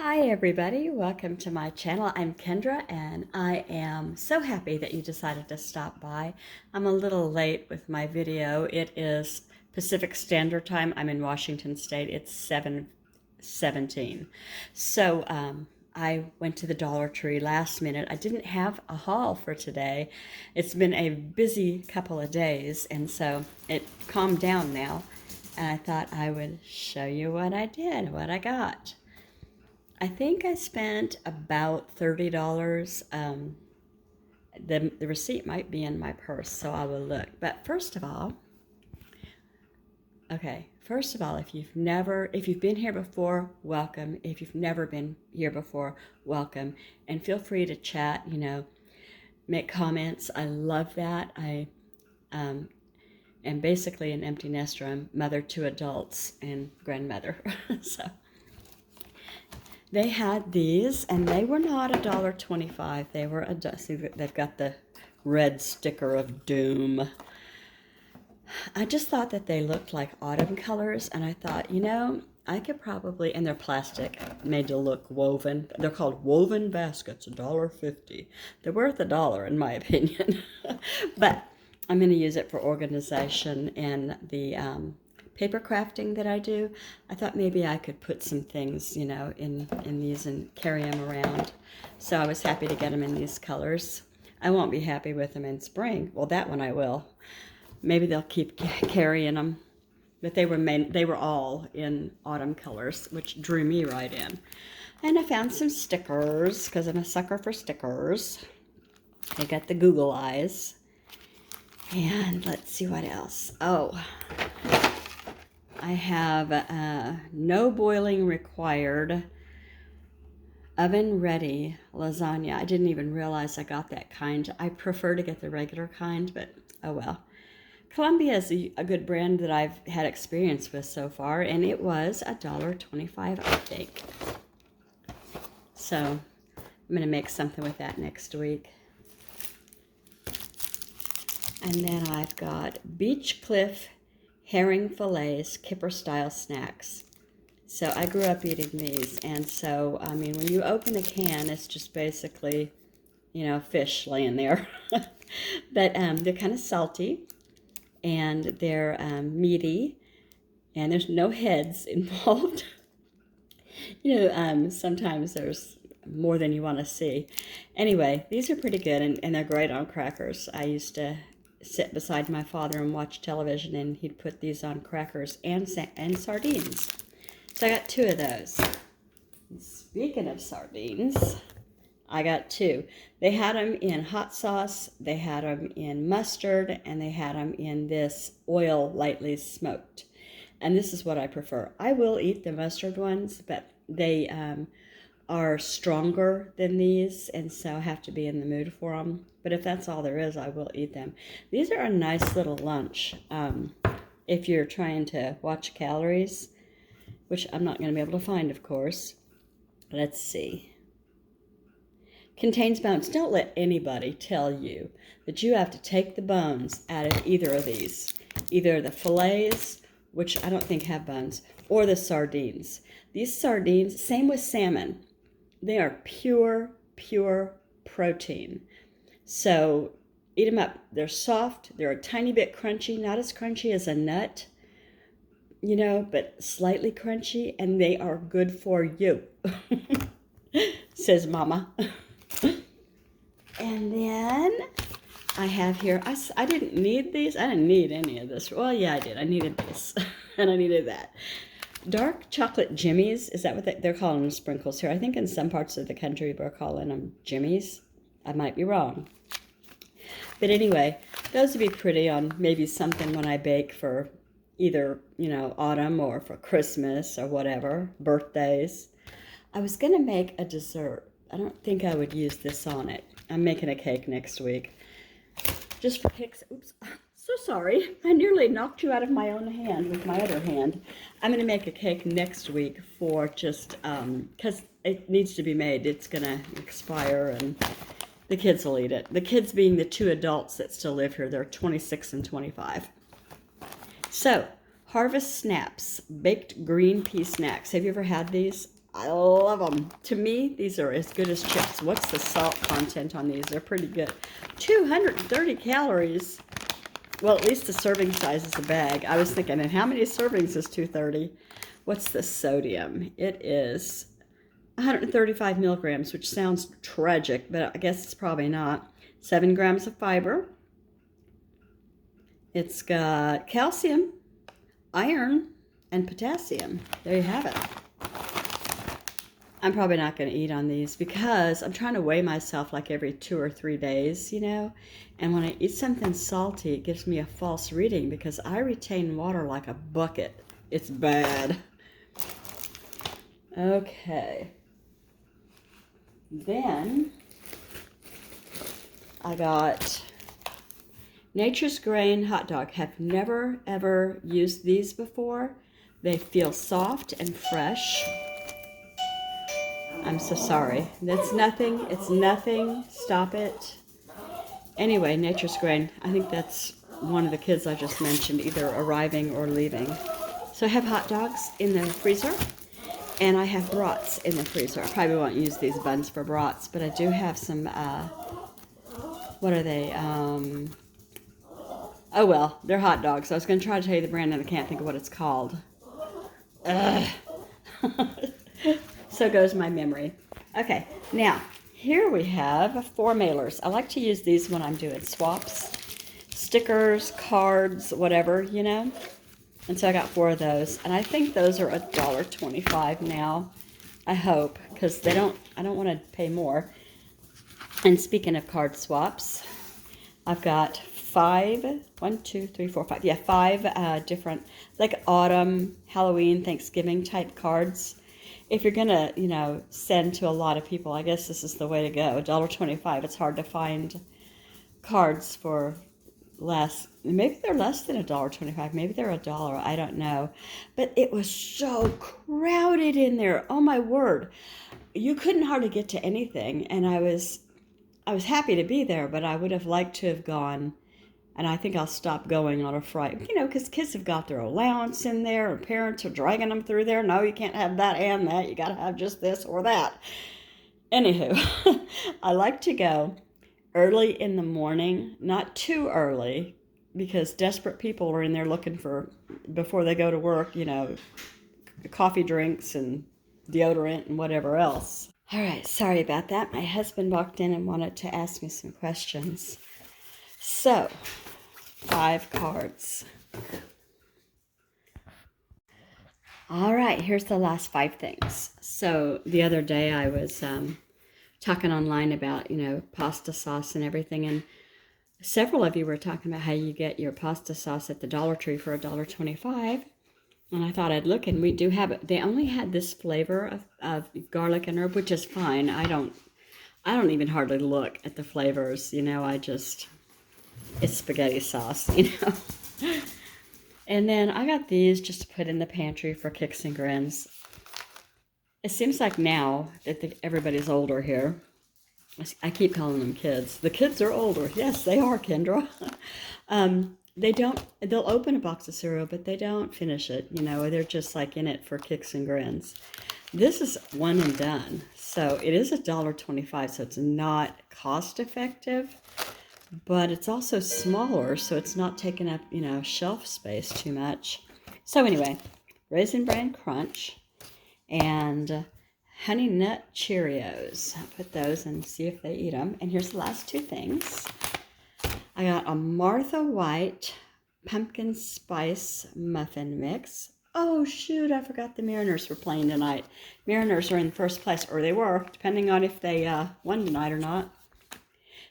Hi everybody, welcome to my channel. I'm Kendra and I am so happy that you decided to stop by. I'm a little late with my video. It is Pacific Standard Time. I'm in Washington State. It's 7:17. So I went to the Dollar Tree last minute. I didn't have a haul for today. It's been a busy couple of days and so it calmed down now. And I thought I would show you what I did, what I got. I think I spent about $30. The receipt might be in my purse, so I will look. But first of all, if you've been here before, welcome. If you've never been here before, welcome. And feel free to chat, make comments. I love that. I am basically an empty nester. I'm mother to adults and grandmother. So they had these, and they were not $1.25. They were see, they've got the red sticker of doom. I just thought that they looked like autumn colors, and I thought, I could probably, and they're plastic, made to look woven. They're called woven baskets, $1.50. They're worth $1 in my opinion. But I'm going to use it for organization and the paper crafting that I do. I thought maybe I could put some things, in these and carry them around. So I was happy to get them in these colors. I won't be happy with them in spring. Well, that one I will. Maybe they'll keep carrying them. But they were all in autumn colors, which drew me right in. And I found some stickers, because I'm a sucker for stickers. I got the Google eyes. And let's see what else. Oh, I have no boiling required, oven ready lasagna. I didn't even realize I got that kind. I prefer to get the regular kind, but oh well. Columbia is a good brand that I've had experience with so far, and it was $1.25, I think. So I'm going to make something with that next week. And then I've got Beach Cliff herring fillets, kipper style snacks. So I grew up eating these, and so when you open a can, it's just basically, fish laying there. But they're kind of salty, and they're meaty, and there's no heads involved. Sometimes there's more than you want to see. Anyway, these are pretty good, and they're great on crackers. I used to sit beside my father and watch television, and he'd put these on crackers and sardines. So I got 2 of those. Speaking of sardines, I got 2. They had them in hot sauce, they had them in mustard, and they had them in this oil lightly smoked. And this is what I prefer. I will eat the mustard ones, but they are stronger than these, and so I have to be in the mood for them. But if that's all there is, I will eat them. These are a nice little lunch if you're trying to watch calories, which I'm not going to be able to find, of course. Let's see. Contains bones. Don't let anybody tell you that you have to take the bones out of either of these. Either the fillets, which I don't think have bones, or the sardines. These sardines, same with salmon. They are pure protein. So eat them up. They're soft. They're a tiny bit crunchy. Not as crunchy as a nut, but slightly crunchy. And they are good for you, says Mama. And then I have here, I didn't need these. I didn't need any of this. Well, yeah, I did. I needed this. And I needed that. Dark chocolate jimmies, is that what they're calling them? Sprinkles here? I think in some parts of the country we're calling them jimmies. I might be wrong. But anyway, those would be pretty on maybe something when I bake for either, autumn or for Christmas or whatever, birthdays. I was going to make a dessert. I don't think I would use this on it. I'm making a cake next week. Just for kicks. Oops. So sorry. I nearly knocked you out of my own hand with my other hand. I'm going to make a cake next week for just, because it needs to be made. It's going to expire and the kids will eat it. The kids being the 2 adults that still live here. They're 26 and 25. So, Harvest Snaps, baked green pea snacks. Have you ever had these? I love them. To me, these are as good as chips. What's the salt content on these? They're pretty good. 230 calories. Well, at least the serving size is a bag. I was thinking, and how many servings is 230? What's the sodium? It is 135 milligrams, which sounds tragic, but I guess it's probably not. 7 grams of fiber. It's got calcium, iron, and potassium. There you have it. I'm probably not going to eat on these because I'm trying to weigh myself like every 2 or 3 days, you know. And when I eat something salty, it gives me a false reading because I retain water like a bucket. It's bad. Okay. Then I got Nature's Grain hot dog. Have never ever used these before. They feel soft and fresh. I'm so sorry. That's nothing. It's nothing. Stop it. Anyway, Nature's Grain. I think that's one of the kids I just mentioned, either arriving or leaving. So I have hot dogs in the freezer, and I have brats in the freezer. I probably won't use these buns for brats, but I do have some, what are they? Oh well, they're hot dogs. I was going to try to tell you the brand, and I can't think of what it's called. So goes my memory. Okay, now here we have 4 mailers. I like to use these when I'm doing swaps, stickers, cards, whatever, you know. And so I got 4 of those, and I think those are $1.25 now. I hope, because I don't want to pay more. And speaking of card swaps, I've got 5 different, like autumn, Halloween, Thanksgiving type cards. If you're gonna, you know, send to a lot of people, I guess this is the way to go. $1.25. It's hard to find cards for less. Maybe they're less than $1.25. Maybe they're $1. I don't know. But it was so crowded in there. Oh my word! You couldn't hardly get to anything, and I was happy to be there, but I would have liked to have gone. And I think I'll stop going on a Friday, you know, because kids have got their allowance in there, and parents are dragging them through there. No, you can't have that and that. You got to have just this or that. Anywho, I like to go early in the morning, not too early, because desperate people are in there looking for, before they go to work, you know, coffee drinks and deodorant and whatever else. All right, sorry about that. My husband walked in and wanted to ask me some questions. So, 5 cards. All right, here's the last 5 things. So the other day I was talking online about, you know, pasta sauce and everything, and several of you were talking about how you get your pasta sauce at the Dollar Tree for $1.25. And I thought I'd look, and we do have it. They only had this flavor of garlic and herb, which is fine. I don't even hardly look at the flavors, you know. It's spaghetti sauce, you know. And then I got these just to put in the pantry for kicks and grins. It seems like now that everybody's older here, I keep calling them kids. The kids are older. Yes, they are, Kendra. They'll open a box of cereal, but they don't finish it. You know, they're just like in it for kicks and grins. This is one and done. So it is $1.25, so it's not cost effective, but it's also smaller, so it's not taking up, you know, shelf space too much. So anyway, Raisin Bran Crunch and Honey Nut Cheerios. I'll put those and see if they eat them. And here's the last 2 things. I got a Martha White pumpkin spice muffin mix. Oh shoot, I forgot the Mariners were playing tonight. Mariners are in first place, or they were, depending on if they won tonight or not.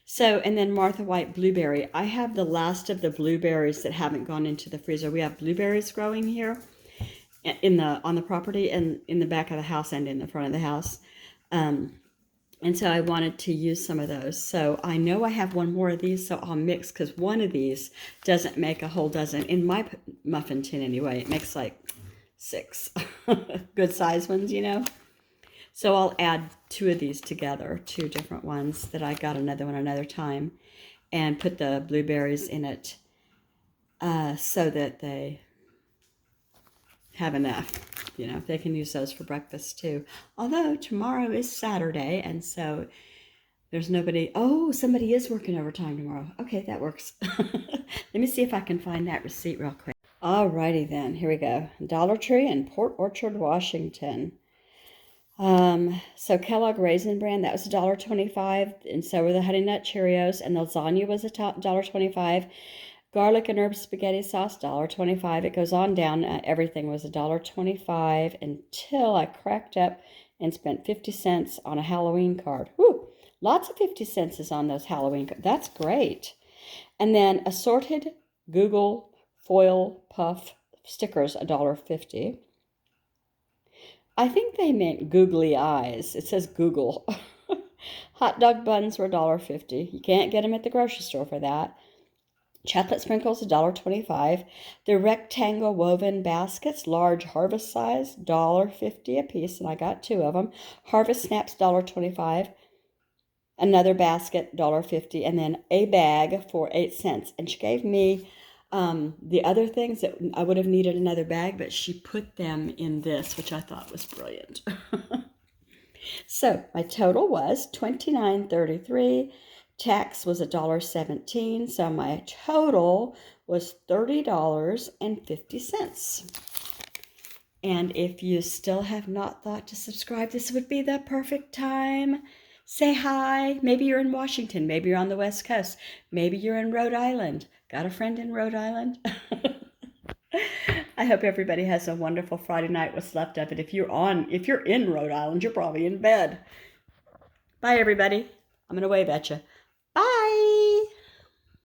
So, and then Martha White blueberry. I have the last of the blueberries that haven't gone into the freezer. We have blueberries growing here on the property, and in the back of the house and in the front of the house. And so I wanted to use some of those. So I know I have one more of these, so I'll mix, because one of these doesn't make a whole dozen. In my muffin tin anyway, it makes like 6 good size ones, you know. So I'll add 2 of these together, 2 different ones that I got another one another time, and put the blueberries in it so that they have enough. You know, they can use those for breakfast too. Although tomorrow is Saturday, and so there's nobody. Oh, somebody is working overtime tomorrow. Okay, that works. Let me see if I can find that receipt real quick. Alrighty then, here we go. Dollar Tree in Port Orchard, Washington. So Kellogg Raisin Bran, that was $1.25, and so were the Honey Nut Cheerios, and the lasagna was $1.25. Garlic and herb spaghetti sauce, $1.25. It goes on down. Everything was $1.25 until I cracked up and spent 50 cents on a Halloween card. Woo! Lots of 50 cents is on those Halloween cards. That's great. And then assorted Google foil puff stickers, $1.50. I think they meant googly eyes. It says Google. Hot dog buns were $1.50. You can't get them at the grocery store for that. Chocolate sprinkles, $1.25. The rectangle woven baskets, large harvest size, $1.50 a piece, and I got 2 of them. Harvest snaps, $1.25. Another basket, $1.50, and then a bag for 8 cents. And she gave me the other things that I would have needed another bag, but she put them in this, which I thought was brilliant. So my total was $29.33. Tax was $1.17, so my total was $30.50. And if you still have not thought to subscribe, this would be the perfect time. Say hi. Maybe you're in Washington. Maybe you're on the West Coast. Maybe you're in Rhode Island. Got a friend in Rhode Island? I hope everybody has a wonderful Friday night, what's left of it. If you're in Rhode Island, you're probably in bed. Bye, everybody. I'm going to wave at you. Bye.